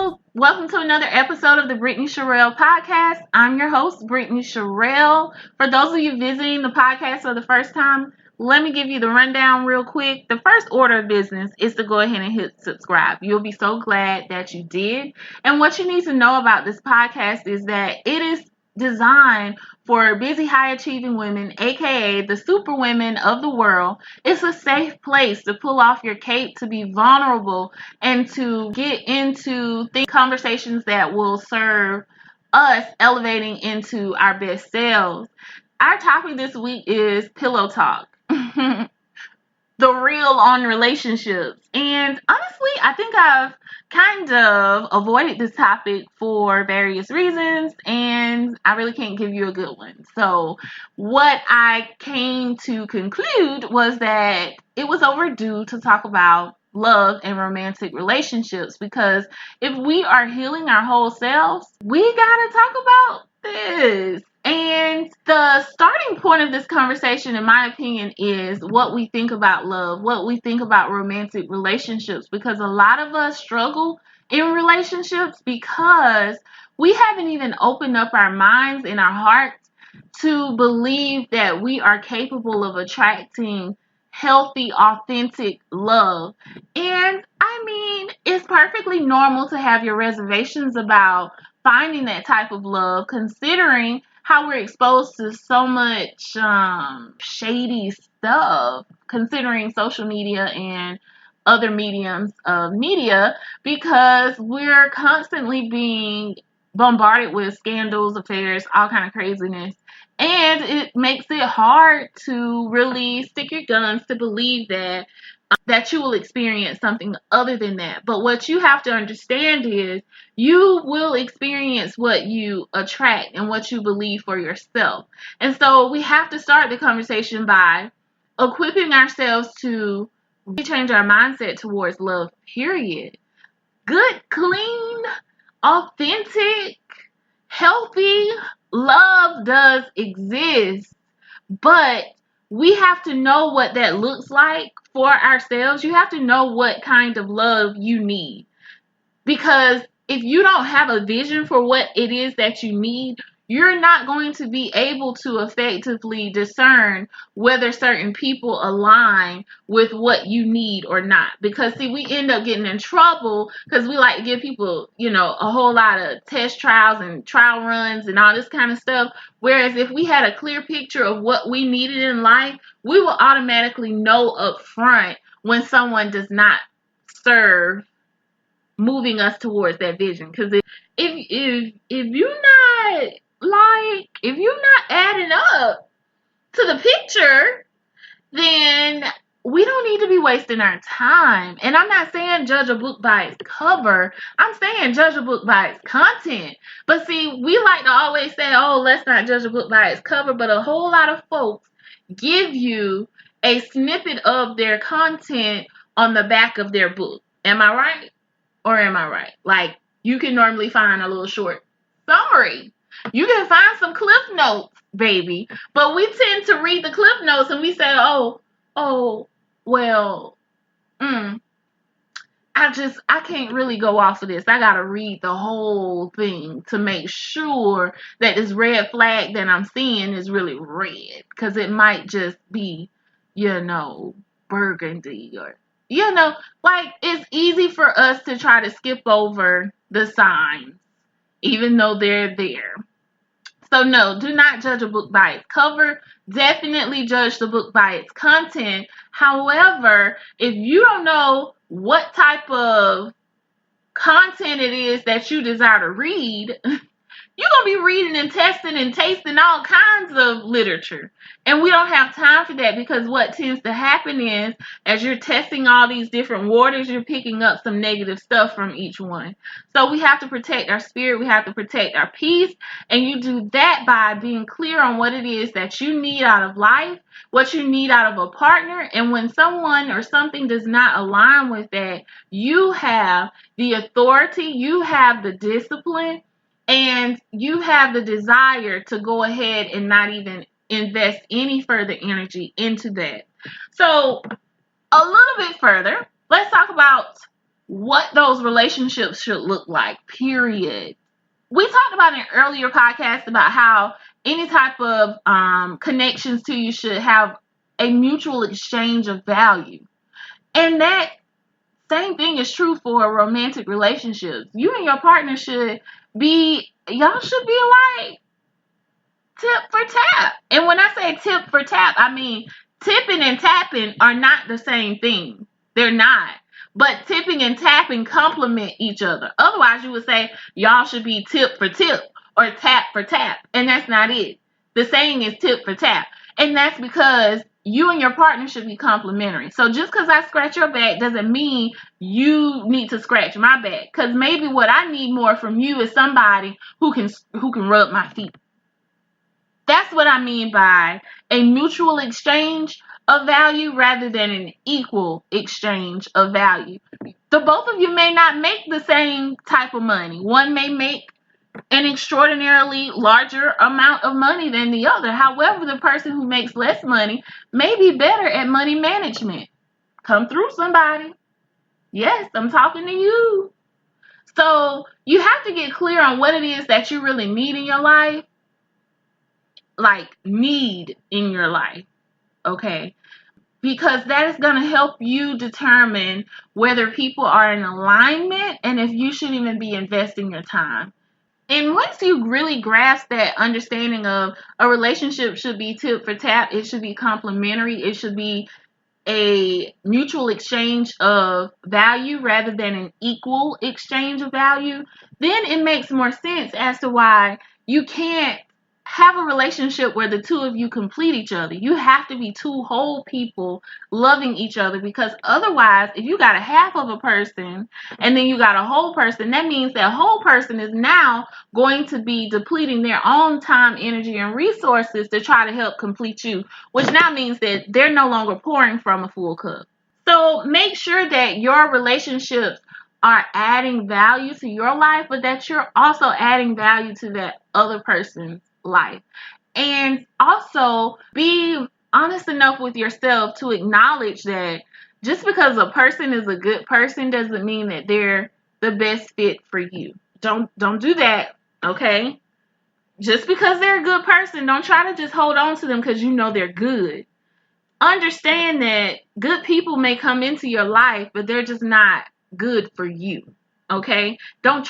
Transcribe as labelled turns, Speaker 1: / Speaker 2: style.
Speaker 1: Hello, welcome to another episode of the Brittany Sherell Podcast. I'm your host, Brittany Sherell. For those of you visiting the podcast for the first time, let me give you the rundown real quick. The first order of business is to go ahead and hit subscribe. You'll be so glad that you did. And what you need to know about this podcast is that it is designed for busy, high-achieving women, aka the super women of the world. It's a safe place to pull off your cape, to be vulnerable, and to get into conversations that will serve us elevating into our best selves. Our topic this week is pillow talk. The real on relationships. And honestly, I think I've kind of avoided this topic for various reasons, and I really can't give you a good one. So what I came to conclude was that it was overdue to talk about love and romantic relationships, because if we are healing our whole selves, we gotta talk about this. And the starting point of this conversation, in my opinion, is what we think about love, what we think about romantic relationships, because a lot of us struggle in relationships because we haven't even opened up our minds and our hearts to believe that we are capable of attracting healthy, authentic love. And I mean, it's perfectly normal to have your reservations about finding that type of love, considering how we're exposed to so much shady stuff, considering social media and other mediums of media, because we're constantly being bombarded with scandals, affairs, all kind of craziness. And it makes it hard to really stick your guns to believe that you will experience something other than that. But what you have to understand is you will experience what you attract and what you believe for yourself. And so we have to start the conversation by equipping ourselves to change our mindset towards love, period. Good, clean, authentic, healthy love does exist, but we have to know what that looks like for ourselves. You have to know what kind of love you need. Because if you don't have a vision for what it is that you need, you're not going to be able to effectively discern whether certain people align with what you need or not. Because, see, we end up getting in trouble because we like to give people, a whole lot of test trials and trial runs and all this kind of stuff. Whereas if we had a clear picture of what we needed in life, we will automatically know up front when someone does not serve moving us towards that vision. Because if you're not adding up to the picture, then we don't need to be wasting our time. And I'm not saying judge a book by its cover. I'm saying judge a book by its content. But see, we like to always say, oh, let's not judge a book by its cover. But a whole lot of folks give you a snippet of their content on the back of their book. Am I right? Or am I right? Like, you can normally find a little short summary. You can find some cliff notes, baby. But we tend to read the cliff notes and we say, I can't really go off of this. I got to read the whole thing to make sure that this red flag that I'm seeing is really red. Because it might just be, burgundy or, it's easy for us to try to skip over the signs, even though they're there. So no, do not judge a book by its cover. Definitely judge the book by its content. However, if you don't know what type of content it is that you desire to read, you're going to be reading and testing and tasting all kinds of literature. And we don't have time for that, because what tends to happen is, as you're testing all these different waters, you're picking up some negative stuff from each one. So we have to protect our spirit. We have to protect our peace. And you do that by being clear on what it is that you need out of life, what you need out of a partner. And when someone or something does not align with that, you have the authority, you have the discipline, and you have the desire to go ahead and not even invest any further energy into that. So a little bit further, let's talk about what those relationships should look like, period. We talked about in earlier podcasts about how any type of connections to you should have a mutual exchange of value. And that same thing is true for romantic relationships. You and your partner y'all should be like tip for tap. And when I say tip for tap, I mean tipping and tapping are not the same thing. They're not. But tipping and tapping complement each other. Otherwise, you would say y'all should be tip for tip or tap for tap. And that's not it. The saying is tip for tap. And that's because you and your partner should be complementary. So just because I scratch your back doesn't mean you need to scratch my back. Because maybe what I need more from you is somebody who can rub my feet. That's what I mean by a mutual exchange of value rather than an equal exchange of value. The both of you may not make the same type of money. One may make an extraordinarily larger amount of money than the other. However, the person who makes less money may be better at money management. Come through, somebody. Yes, I'm talking to you. So you have to get clear on what it is that you really need in your life. Like, need in your life. Okay? Because that is going to help you determine whether people are in alignment and if you should even be investing your time. And once you really grasp that understanding of a relationship should be tip for tap, it should be complementary, it should be a mutual exchange of value rather than an equal exchange of value, then it makes more sense as to why you can't have a relationship where the two of you complete each other. You have to be two whole people loving each other, because otherwise, if you got a half of a person and then you got a whole person, that means that whole person is now going to be depleting their own time, energy, and resources to try to help complete you, which now means that they're no longer pouring from a full cup. So make sure that your relationships are adding value to your life, but that you're also adding value to that other person's life. And also be honest enough with yourself to acknowledge that just because a person is a good person doesn't mean that they're the best fit for you. Don't do that, okay? Just because they're a good person, don't try to just hold on to them because you know they're good. Understand that good people may come into your life, but they're just not good for you, okay? Don't